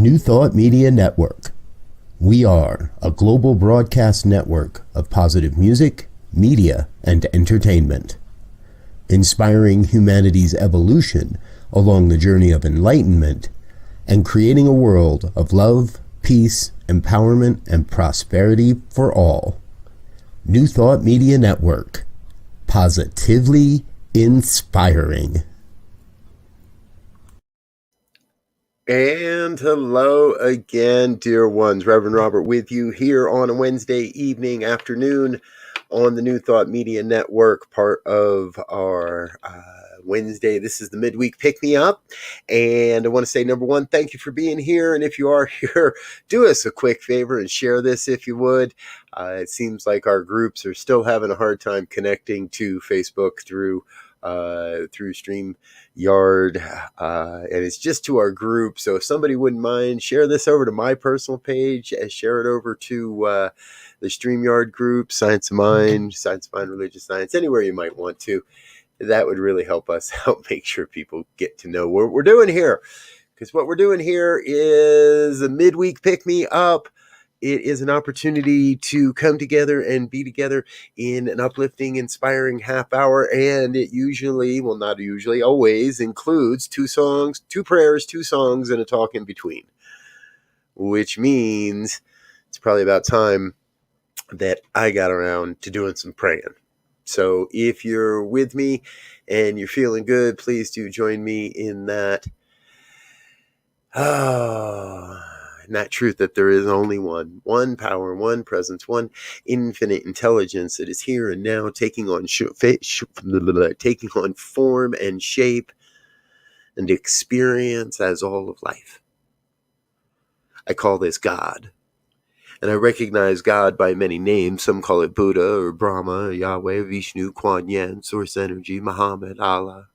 New Thought Media Network. We are a global broadcast network of positive music, media, and entertainment, inspiring humanity's evolution along the journey of enlightenment and creating a world of love, peace, empowerment, and prosperity for all. New Thought Media Network. Positively inspiring. And hello again, dear ones. Reverend Robert with you here on a Wednesday evening, afternoon on the New Thought Media Network, part of our Wednesday. This is the midweek pick-me-up. And I want to say, number one, thank you for being here. And if you are here, do us a quick favor and share this if you would. It seems like our groups are still having a hard time connecting to Facebook through StreamYard, and it's just to our group. So if somebody wouldn't mind, share this over to my personal page and share it over to the StreamYard group, Science of Mind, Religious Science, anywhere you might want to. That would really help us help make sure people get to know what we're doing here. Because what we're doing here is a midweek pick-me-up. It is an opportunity to come together and be together in an uplifting, inspiring half hour. And it usually, well, not usually, always includes 2 songs, 2 prayers, 2 songs, and a talk in between. Which means it's probably about time that I got around to doing some praying. So if you're with me and you're feeling good, please do join me in that. And that truth that there is only one power, one presence, one infinite intelligence that is here and now, taking on form and shape and experience as all of life. I call this God. And I recognize God by many names. Some call it Buddha or Brahma, Yahweh, Vishnu, Kuan Yin, Source Energy, Muhammad, Allah.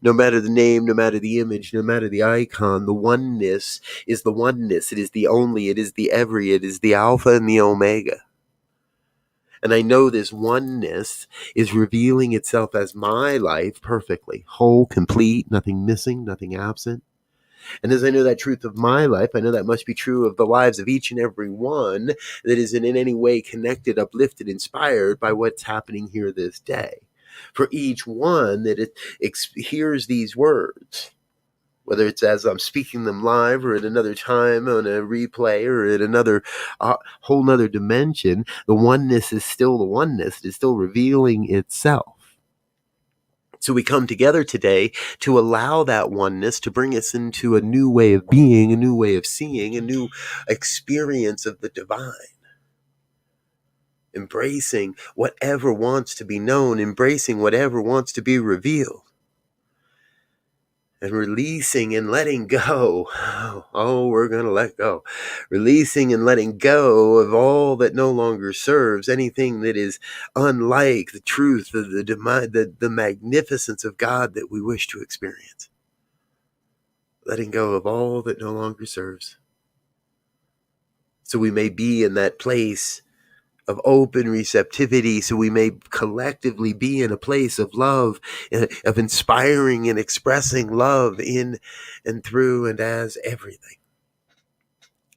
No matter the name, no matter the image, no matter the icon, the oneness is the oneness. It is the only, it is the every, it is the Alpha and the Omega. And I know this oneness is revealing itself as my life perfectly, whole, complete, nothing missing, nothing absent. And as I know that truth of my life, I know that must be true of the lives of each and every one that is in any way connected, uplifted, inspired by what's happening here this day. For each one that hears these words, whether it's as I'm speaking them live or at another time on a replay or at another whole nother dimension, the oneness is still the oneness. It is still revealing itself. So we come together today to allow that oneness to bring us into a new way of being, a new way of seeing, a new experience of the divine. Embracing whatever wants to be known, embracing whatever wants to be revealed, and releasing and letting go. Oh, we're going to let go. Releasing and letting go of all that no longer serves, anything that is unlike the truth, the magnificence of God that we wish to experience. Letting go of all that no longer serves. So we may be in that place of open receptivity, so we may collectively be in a place of love, of inspiring and expressing love in and through and as everything.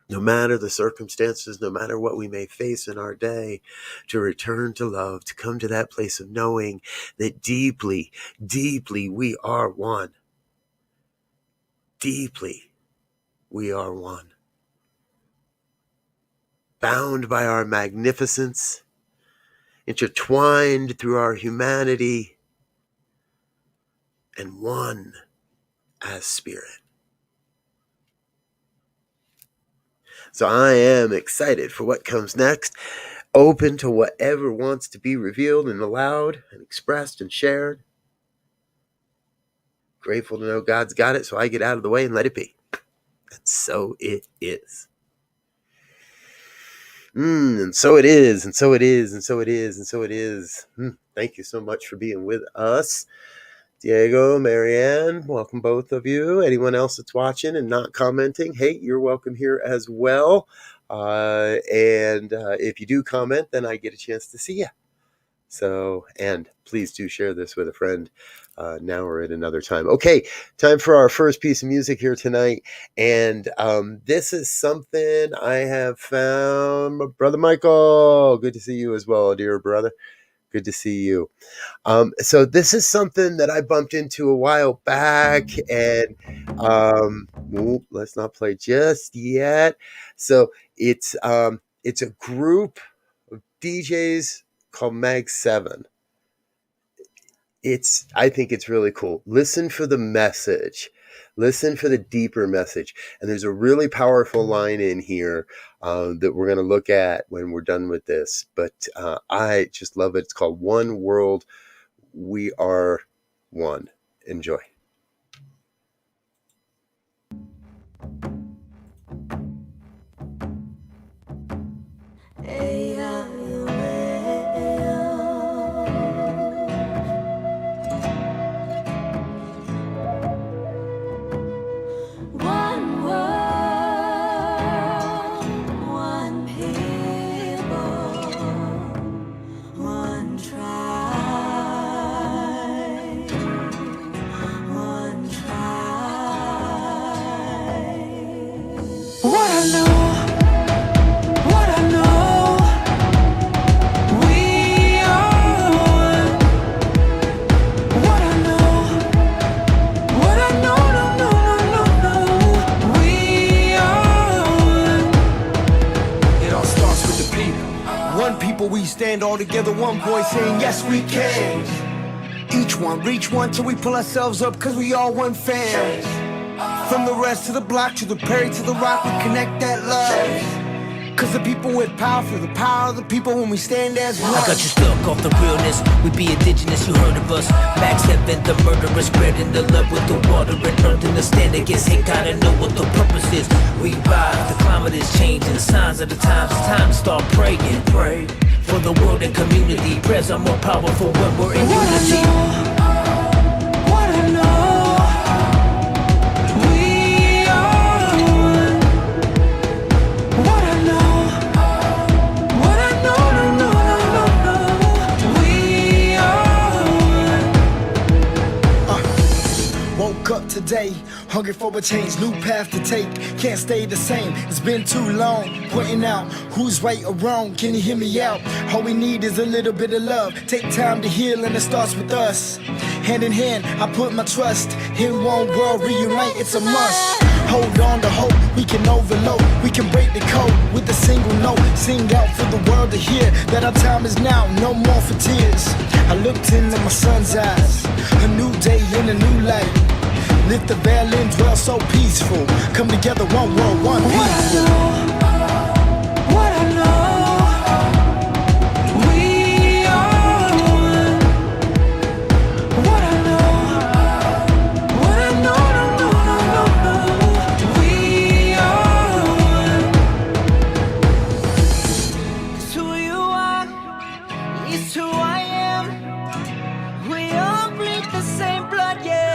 No matter the circumstances, no matter what we may face in our day, to return to love, to come to that place of knowing that deeply, deeply we are one. Deeply we are one. Bound by our magnificence, intertwined through our humanity, and one as spirit. So I am excited for what comes next, open to whatever wants to be revealed and allowed and expressed and shared. Grateful to know God's got it, so I get out of the way and let it be. And so it is. And so it is, and so it is, and so it is, and so it is. Thank you so much for being with us. Diego, Marianne, welcome both of you. Anyone else that's watching and not commenting, hey, you're welcome here as well. And if you do comment, then I get a chance to see you. So, and please do share this with a friend now or at another time. Okay, time for our first piece of music here tonight. And this is something I have found. My brother Michael, good to see you as well, dear brother. Good to see you. So this is something that I bumped into a while back, and let's not play just yet. So it's a group of DJs called Mag 7. I think it's really cool. Listen for the message. Listen for the deeper message. And there's a really powerful line in here that we're going to look at when we're done with this. But I just love it. It's called One World, We Are One. Enjoy. We stand all together, one voice saying yes we can. Each one, reach one till we pull ourselves up, cause we all one fam. From the rest to the block, to the Perry, to the rock, we connect that love. Cause the people with power feel the power of the people when we stand as one. I got you stuck off the realness. We be indigenous, you heard of us. Mag 7, the murderers, spreading the love with the water and earth. And the stand against hate, gotta know what the purpose is. We rise, the climate is changing, the signs of the times. It's time to start praying. Pray for the world and community. Prayers are more powerful when we're in unity. What I know. Up today, hungry for a change, new path to take, can't stay the same, it's been too long, pointing out who's right or wrong, can you hear me out, all we need is a little bit of love, take time to heal and it starts with us, hand in hand, I put my trust, in one world reunite, it's a must, hold on to hope, we can overload, we can break the code, with a single note, sing out for the world to hear, that our time is now, no more for tears, I looked into my son's eyes, a new day in a new light, lift the veil and dwell so peaceful. Come together, one world, one people. What I know, we are one. What I know, no, we are one. It's who you are, it's who I am. We all bleed the same blood, yeah.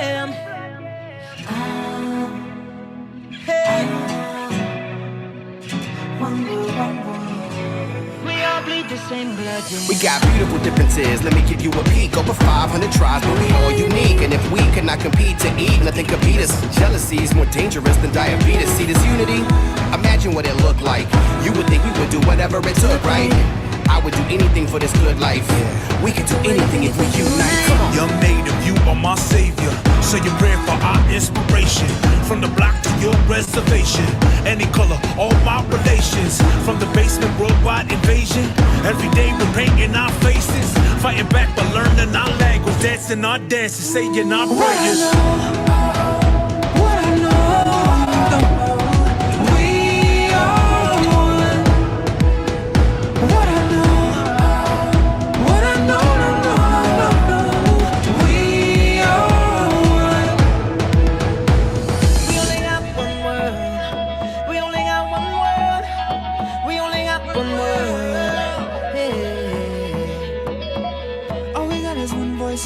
We got beautiful differences, let me give you a peek. Over 500 tribes, but we all unique. And if we could not compete to eat, nothing could beat us. Jealousy is more dangerous than diabetes. See this unity? Imagine what it looked like. You would think we would do whatever it took, right? I would do anything for this good life. We could do anything if we unite. Come on. Young native, you are my savior. So you're praying for our inspiration. From the block to your reservation. Any color, all my relations. From the basement, worldwide invasion. Every day we're painting our faces. Fighting back but learning our language. Dancing our dances, saying our prayers. What I know.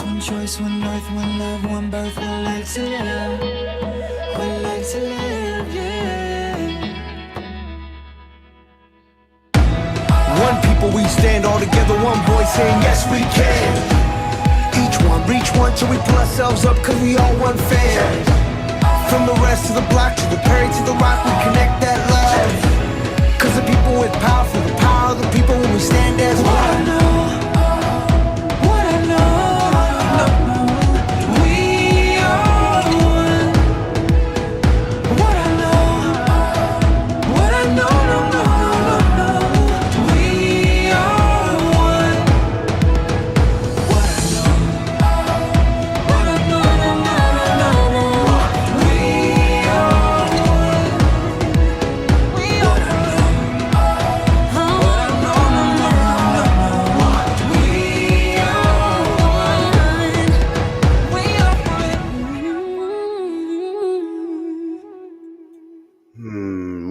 One choice, one earth, one love, one birth, one life to live. One life to live, yeah. One people. people, we stand all together, one voice saying yes we can. Each one, reach one till we pull ourselves up, cause we all one fam. From the rest of the block to the Perry to the Rock, we connect that love. Cause the people with power, for the power of the people, when we stand as one.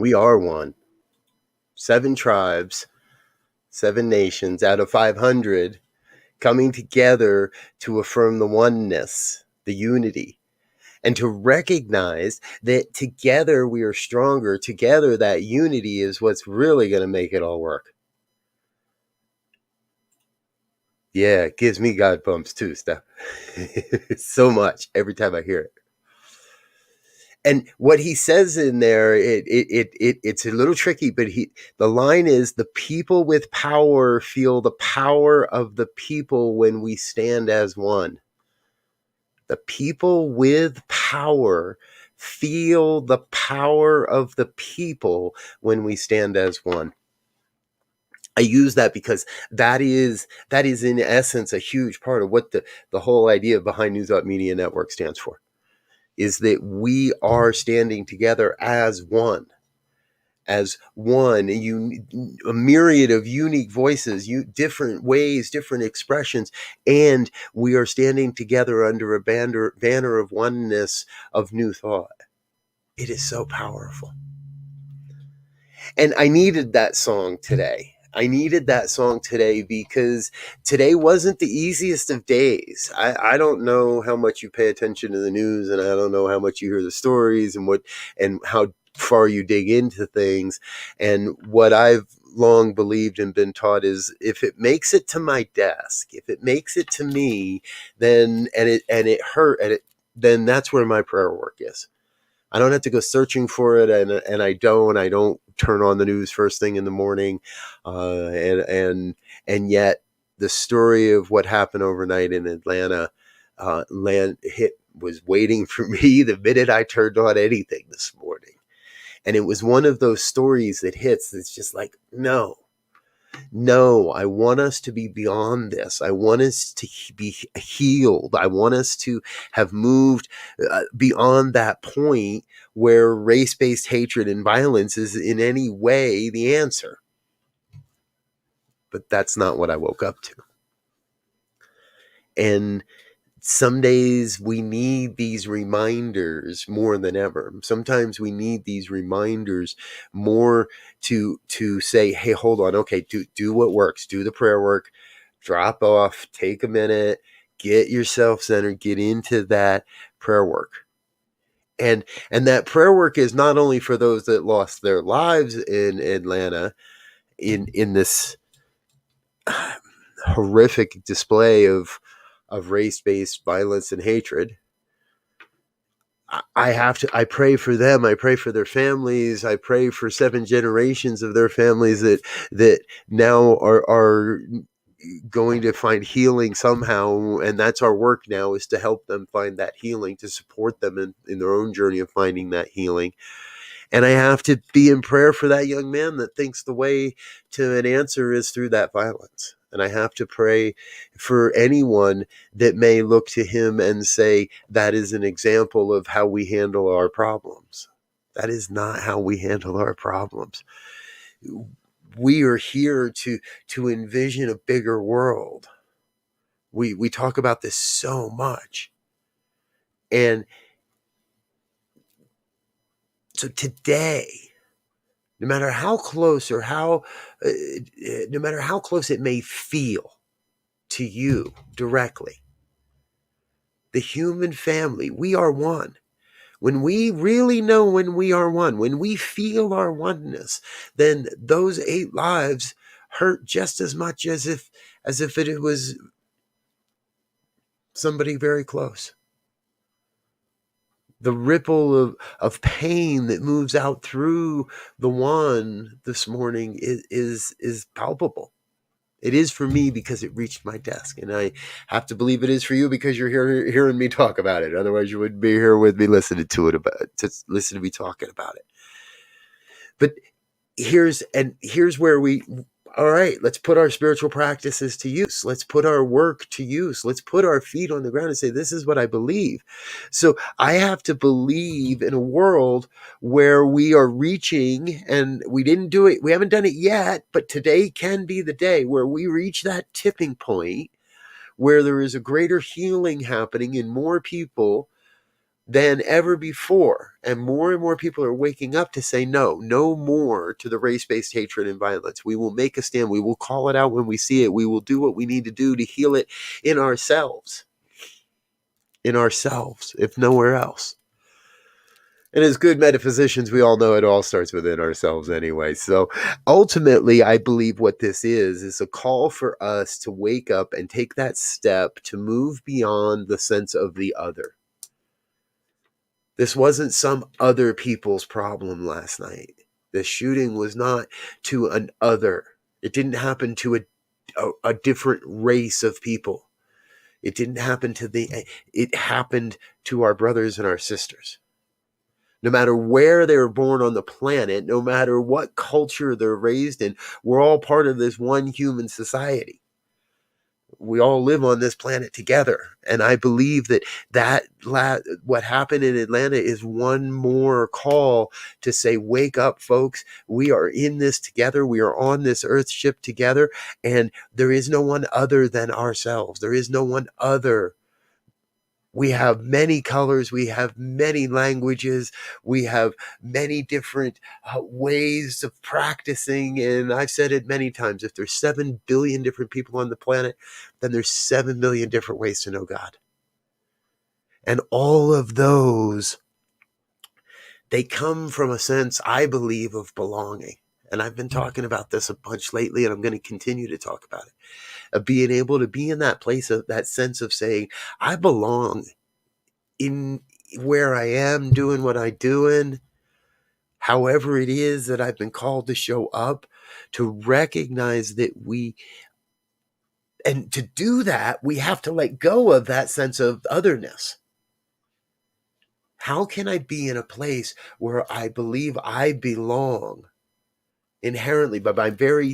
We are one. 7 tribes, 7 nations out of 500 coming together to affirm the oneness, the unity, and to recognize that together we are stronger. Together, that unity is what's really going to make it all work. Yeah, it gives me God bumps too, Steph. So much every time I hear it. And what he says in there, it's a little tricky, but the line is, the people with power feel the power of the people when we stand as one. The people with power feel the power of the people when we stand as one. I use that because that is in essence a huge part of what the whole idea behind New Thought Media Network stands for. Is that we are standing together as one, a myriad of unique voices, different ways, different expressions, and we are standing together under a banner of oneness of new thought. It is so powerful. And I needed that song today. Because today wasn't the easiest of days. I don't know how much you pay attention to the news, and I don't know how much you hear the stories and how far you dig into things. And what I've long believed and been taught is, if it makes it to my desk, if it makes it to me, then then that's where my prayer work is. I don't have to go searching for it, and I don't turn on the news first thing in the morning, and yet the story of what happened overnight in Atlanta was waiting for me the minute I turned on anything this morning, and it was one of those stories that hits. It's just like, no, I want us to be beyond this. I want us to be healed. I want us to have moved beyond that point where race-based hatred and violence is in any way the answer. But that's not what I woke up to. And some days we need these reminders more than ever. Sometimes we need these reminders more to say, hey, hold on. Okay, do what works. Do the prayer work. Drop off. Take a minute. Get yourself centered. Get into that prayer work. And that prayer work is not only for those that lost their lives in Atlanta in this horrific display of race-based violence and hatred. I pray for them. I pray for their families. I pray for 7 generations of their families that now are going to find healing somehow. And that's our work now, is to help them find that healing, to support them in their own journey of finding that healing. And I have to be in prayer for that young man that thinks the way to an answer is through that violence. And I have to pray for anyone that may look to him and say, that is an example of how we handle our problems. That is not how we handle our problems. We are here to envision a bigger world. We talk about this so much. And so today, no matter how close or no matter how close it may feel to you directly, the human family, we are one. When we really know when we are one, when we feel our oneness, then those 8 lives hurt just as much as if it was somebody very close. The ripple of pain that moves out through the one this morning is palpable. It is for me because it reached my desk, and I have to believe it is for you because you're hearing me talk about it. Otherwise, you wouldn't be here with me listening to listen to me talking about it. But here's where all right, let's put our spiritual practices to use. Let's put our work to use. Let's put our feet on the ground and say, this is what I believe. So I have to believe in a world where we are reaching, and we didn't do it. We haven't done it yet, but today can be the day where we reach that tipping point where there is a greater healing happening in more people than ever before. And more people are waking up to say no more to the race-based hatred and violence. We will make a stand. We will call it out when we see it. We will do what we need to do to heal it in ourselves, if nowhere else. And as good metaphysicians, we all know it all starts within ourselves anyway. So ultimately, I believe what this is a call for us to wake up and take that step to move beyond the sense of the other. This wasn't some other people's problem last night. The shooting was not to an other. It didn't happen to a different race of people. It didn't happen it happened to our brothers and our sisters. No matter where they were born on the planet, no matter what culture they're raised in, we're all part of this one human society. We all live on this planet together. And I believe that what happened in Atlanta is one more call to say, wake up, folks. We are in this together. We are on this earth ship together. And there is no one other than ourselves. There is no one other. We have many colors. We have many languages. We have many different ways of practicing. And I've said it many times. If there's 7 billion different people on the planet, then there's 7 million different ways to know God. And all of those, they come from a sense, I believe, of belonging. And I've been talking about this a bunch lately, and I'm going to continue to talk about it. Of being able to be in that place of that sense of saying, I belong in where I am, doing what I'm doing, however it is that I've been called to show up, to recognize that and to do that, we have to let go of that sense of otherness. How can I be in a place where I believe I belong? Inherently, by the very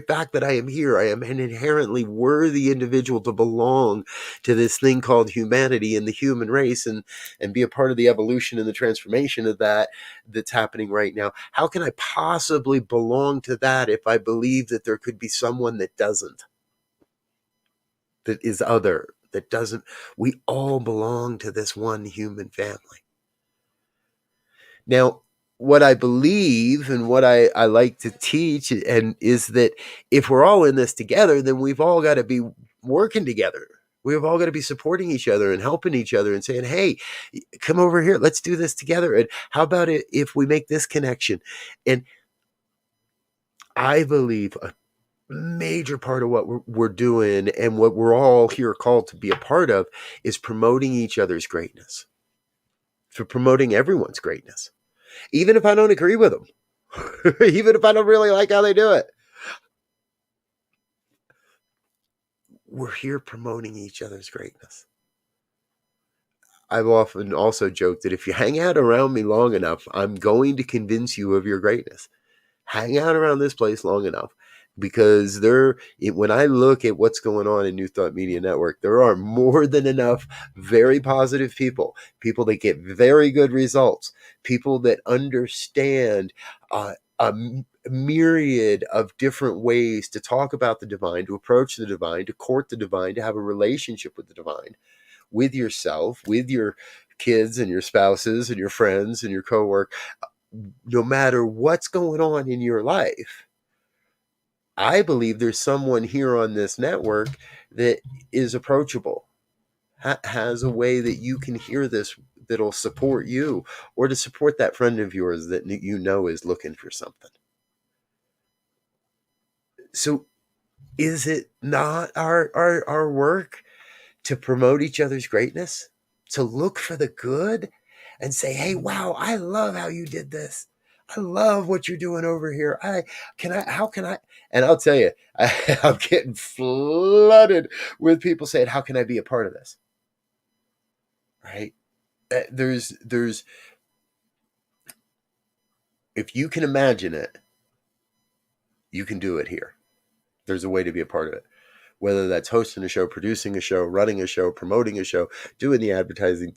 fact that I am here, I am an inherently worthy individual to belong to this thing called humanity and the human race, and be a part of the evolution and the transformation of that's happening right now. How can I possibly belong to that if I believe that there could be someone that doesn't, that is other, that doesn't? We all belong to this one human family. Now, what I believe and what I like to teach is that if we're all in this together, then we've all got to be working together. We've all got to be supporting each other and helping each other and saying, hey, come over here. Let's do this together. And how about it if we make this connection? And I believe a major part of what we're doing and what we're all here called to be a part of is promoting each other's greatness. For promoting everyone's greatness. Even if I don't agree with them, even if I don't really like how they do it, we're here promoting each other's greatness. I've often also joked that if you hang out around me long enough, I'm going to convince you of your greatness. Hang out around this place long enough, because when I look at what's going on in New Thought Media Network, there are more than enough very positive people that get very good results, people that understand a myriad of different ways to talk about the divine, to approach the divine, to court the divine, to have a relationship with the divine, with yourself, with your kids and your spouses and your friends and your coworker, no matter what's going on in your life. I believe there's someone here on this network that is approachable, has a way that you can hear this that'll support you, or to support that friend of yours that you know is looking for something. So is it not our work to promote each other's greatness, to look for the good and say, hey, wow, I love how you did this. I love what you're doing over here. How can I? And I'll tell you, I'm getting flooded with people saying, how can I be a part of this? Right? There's, if you can imagine it, you can do it here. There's a way to be a part of it. Whether that's hosting a show, producing a show, running a show, promoting a show, doing the advertising,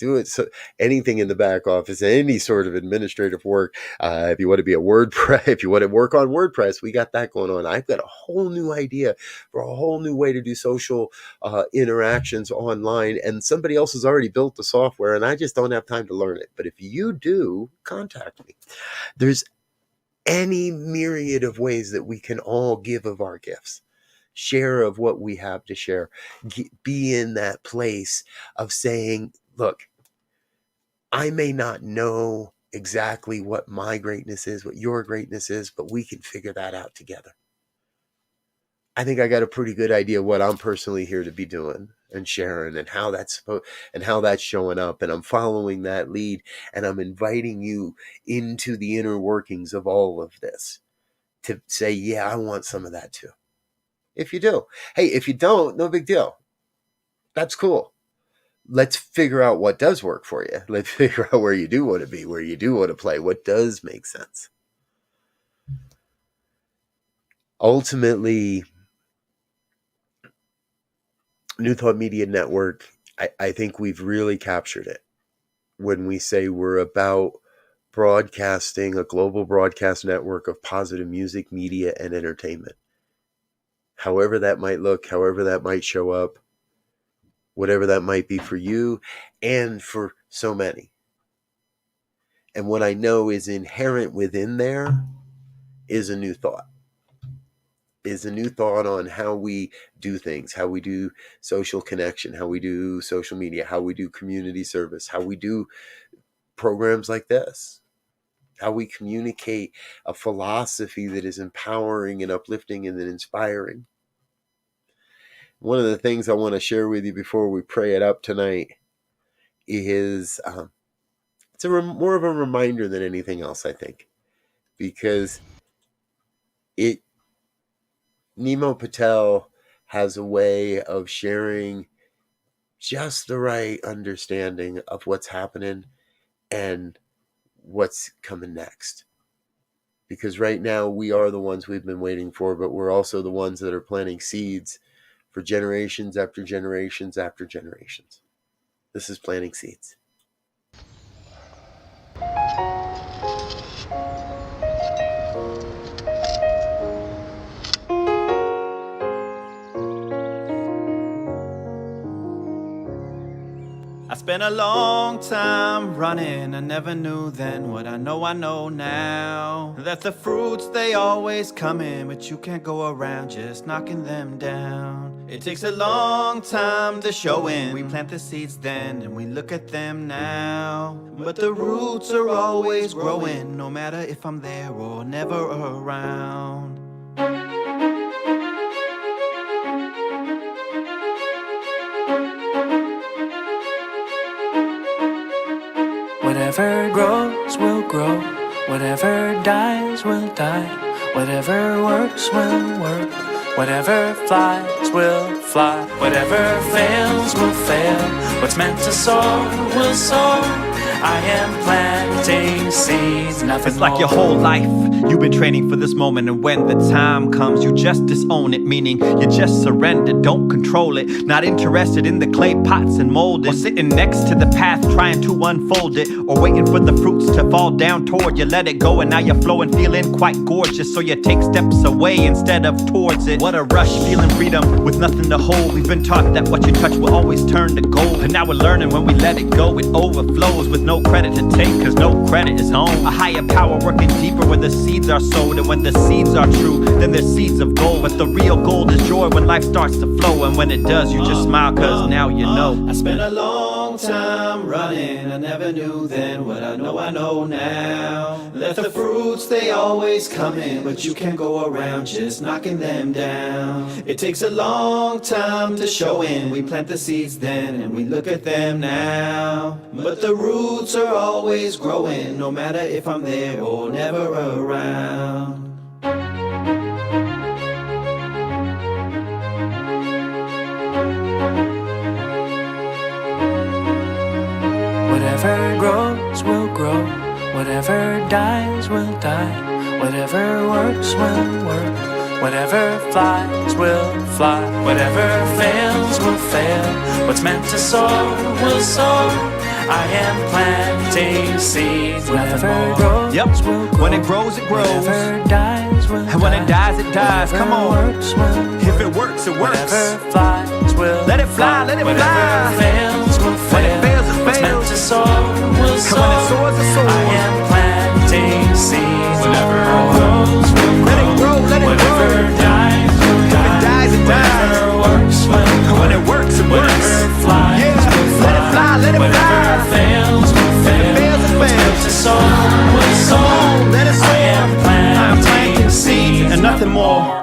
anything in the back office, any sort of administrative work. If you want to be a WordPress, if you want to work on WordPress, we got that going on. I've got a whole new idea for a whole new way to do social interactions online, and somebody else has already built the software, and I just don't have time to learn it. But if you do, contact me. There's any myriad of ways that we can all give of our gifts. Share of what we have to share. Be in that place of saying, look, I may not know exactly what my greatness is, what your greatness is, but we can figure that out together. I think I got a pretty good idea what I'm personally here to be doing and sharing, and how that's showing up. And I'm following that lead, and I'm inviting you into the inner workings of all of this to say, yeah, I want some of that too. If you do. Hey, if you don't, no big deal. That's cool. Let's figure out what does work for you. Let's figure out where you do want to be, where you do want to play, what does make sense. Ultimately, New Thought Media Network, I think we've really captured it when we say we're about broadcasting a global broadcast network of positive music, media, and entertainment. However that might look, however that might show up, whatever that might be for you and for so many. And what I know is inherent within there is a new thought. Is a new thought on how we do things, how we do social connection, how we do social media, how we do community service, how we do programs like this, how we communicate a philosophy that is empowering and uplifting and inspiring. One of the things I want to share with you before we pray it up tonight is it's more of a reminder than anything else, I think, because Nemo Patel has a way of sharing just the right understanding of what's happening and what's coming next. Because right now we are the ones we've been waiting for, but we're also the ones that are planting seeds for generations after generations after generations. This is planting seeds. I spent a long time running, I never knew then what I know now. That the fruits, they always come in, but you can't go around just knocking them down. It takes a long time to show in. We plant the seeds then, and we look at them now. But the roots are always growing, no matter if I'm there or never around. Whatever grows will grow, whatever dies will die, whatever works will work, whatever flies will fly, whatever fails will fail, what's meant to soar will soar. I am planting seeds, nothing It's like your whole life you've been training for this moment, and when the time comes you just disown it, meaning you just surrender, don't control it. Not interested in the clay pots and mold it, or sitting next to the path trying to unfold it, or waiting for the fruits to fall down toward you. Let it go and now you're flowing, feeling quite gorgeous, so you take steps away instead of towards it. What a rush, feeling freedom with nothing to hold. We've been taught that what you touch will always turn to gold, and now we're learning when we let it go it overflows with no credit to take, cause no credit is home. A higher power working deeper where the seeds are sowed. And when the seeds are true, then they're seeds of gold. But the real gold is joy when life starts to flow. And when it does, you just smile, cause now you know. I spent a long time running, I never knew then what I know now. Let the fruits, they always come in, but you can't go around just knocking them down. It takes a long time to show in. We plant the seeds then, and we look at them now. But the roots are always growing, no matter if I'm there or never around. Whatever grows will grow, whatever dies will die, whatever works will work, whatever flies will fly, whatever fails will fail, what's meant to soar will soar. I am planting seeds. Whatever grows will grow. When it grows, it grows. Whatever dies will die. And when it dies, it dies. Come on. Works will if it works, it works. Whatever flies will let it fly, let it whatever fly. Fails will fail. When it fails, it fails. What's meant to soar will soar. When it soars, it soars. I am planting seeds. Whatever grows will grow. Let it grow, let it whatever grow. Dies will die. If it dies, it dies. Whatever works will grow. When it works, it works. Whatever flies yeah. will fly. Let it fly, let it whatever fly. Fails will fail. If it fails, it What's meant fails. to soar will soar. Come on, let it soar. I am planting seeds and nothing more.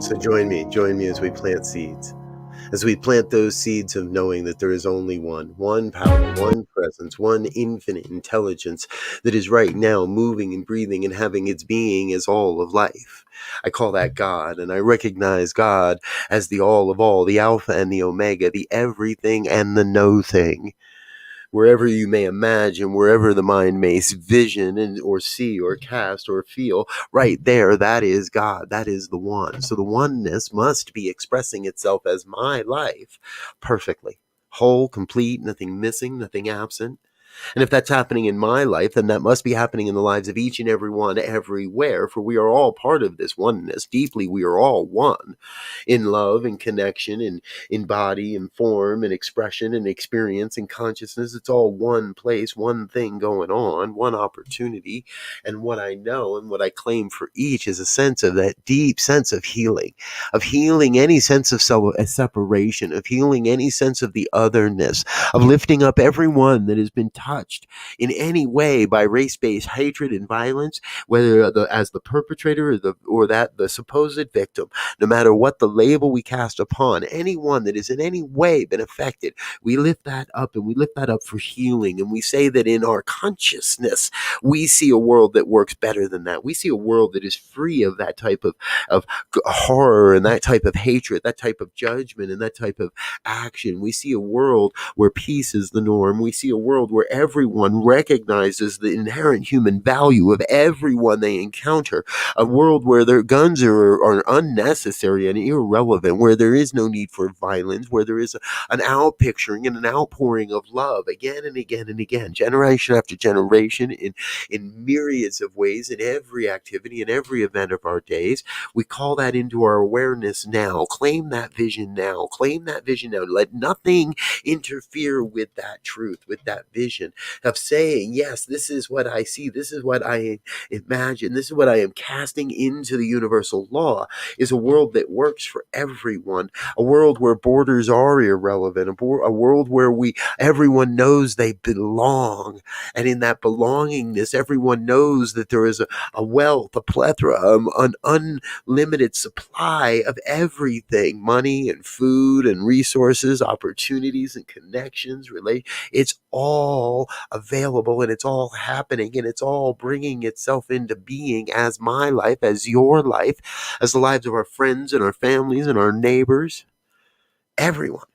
So join me as we plant seeds. As we plant those seeds of knowing that there is only one power, one presence, one infinite intelligence that is right now moving and breathing and having its being as all of life. I call that God, and I recognize God as the all of all, the Alpha and the Omega, the everything and the no thing. Wherever you may imagine, wherever the mind may vision and or see or cast or feel, right there, that is God. That is the one. So the oneness must be expressing itself as my life perfectly. Whole, complete, nothing missing, nothing absent. And if that's happening in my life, then that must be happening in the lives of each and every one everywhere, for we are all part of this oneness. Deeply, we are all one in love and connection and in body and form and expression and experience and consciousness. It's all one place, one thing going on, one opportunity. And what I know and what I claim for each is a sense of that deep sense of healing any sense of separation, of healing any sense of the otherness, of lifting up everyone that has been touched in any way by race-based hatred and violence, whether as the perpetrator or the supposed victim. No matter what the label we cast upon anyone that has in any way been affected, we lift that up, and we lift that up for healing. And we say that in our consciousness, we see a world that works better than that. We see a world that is free of that type of horror and that type of hatred, that type of judgment and that type of action. We see a world where peace is the norm. We see a world where everyone recognizes the inherent human value of everyone they encounter. A world where their guns are unnecessary and irrelevant, where there is no need for violence, where there is an outpicturing and an outpouring of love again and again and again, generation after generation, in myriads of ways, in every activity, in every event of our days. We call that into our awareness now. Claim that vision now. Claim that vision now. Let nothing interfere with that truth, with that vision of saying, yes, this is what I see. This is what I imagine. This is what I am casting into the universal law, is a world that works for everyone, a world where borders are irrelevant, a world where everyone knows they belong. And in that belongingness, everyone knows that there is a wealth, a plethora, an unlimited supply of everything, money and food and resources, opportunities and connections, it's all available, and it's all happening, and it's all bringing itself into being as my life, as your life, as the lives of our friends and our families and our neighbors. Everyone.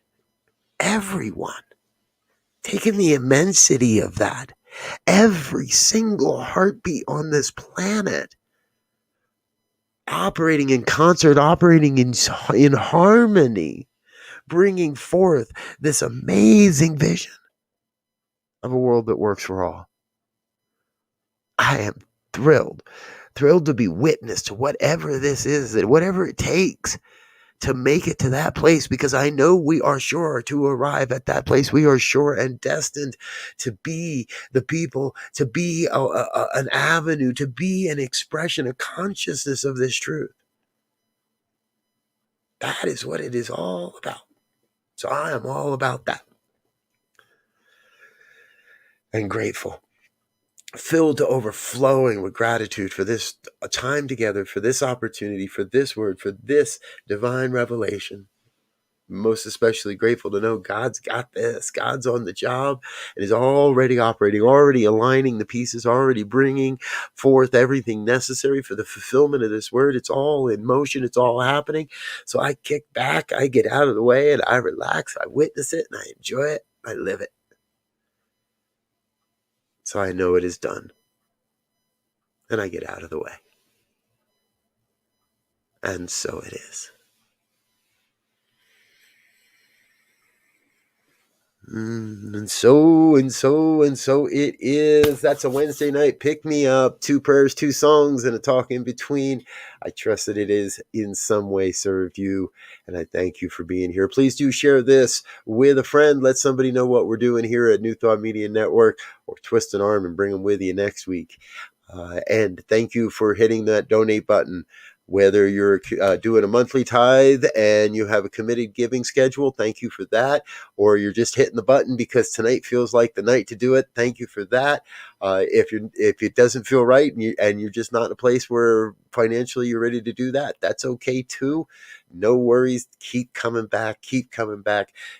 Taking the immensity of that. Every single heartbeat on this planet operating in concert, operating in harmony, bringing forth this amazing vision of a world that works for all. I am thrilled Thrilled to be witness to whatever this is and whatever it takes to make it to that place, because I know we are sure to arrive at that place. We are sure and destined to be the people, to be an avenue, to be an expression, a consciousness of this truth. That is what it is all about. So I am all about that. And grateful. Filled to overflowing with gratitude for this time together, for this opportunity, for this word, for this divine revelation. Most especially grateful to know God's got this. God's on the job and is already operating, already aligning the pieces, already bringing forth everything necessary for the fulfillment of this word. It's all in motion. It's all happening. So I kick back, I get out of the way, and I relax. I witness it and I enjoy it. I live it. So I know it is done. And I get out of the way. And so it is. And so it is. That's a Wednesday night pick me up. 2 prayers, 2 songs, and a talk in between. I trust that it is in some way served you, and I thank you for being here. Please do share this with a friend. Let somebody know what we're doing here at New Thought Media Network, or twist an arm and bring them with you next week. And thank you for hitting that donate button. Whether you're doing a monthly tithe and you have a committed giving schedule, thank you for that. Or you're just hitting the button because tonight feels like the night to do it, thank you for that. If it doesn't feel right and you're just not in a place where financially you're ready to do that, that's okay too. No worries. Keep coming back,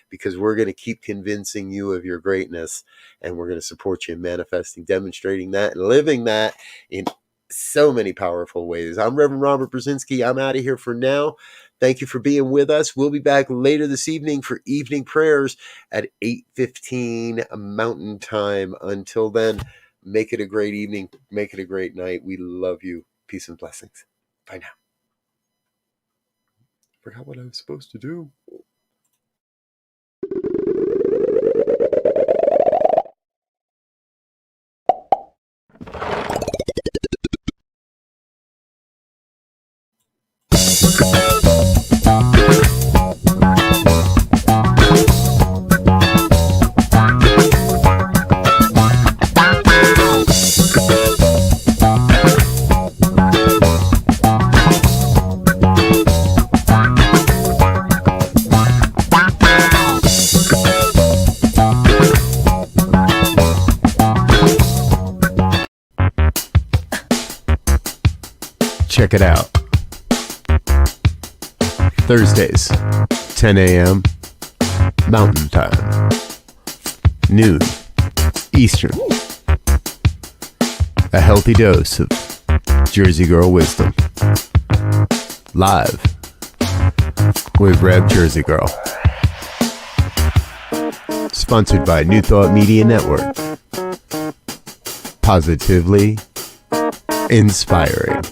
because we're going to keep convincing you of your greatness, and we're going to support you in manifesting, demonstrating that, and living that in so many powerful ways. I'm Reverend Robert Brzezinski. I'm out of here for now. Thank you for being with us. We'll be back later this evening for evening prayers at 8:15 Mountain Time. Until then, make it a great evening. Make it a great night. We love you. Peace and blessings. Bye now. Forgot what I was supposed to do. Check it out. Thursdays, 10 a.m. Mountain Time, noon Eastern. A healthy dose of Jersey Girl wisdom. Live with Rev Jersey Girl. Sponsored by New Thought Media Network. Positively inspiring.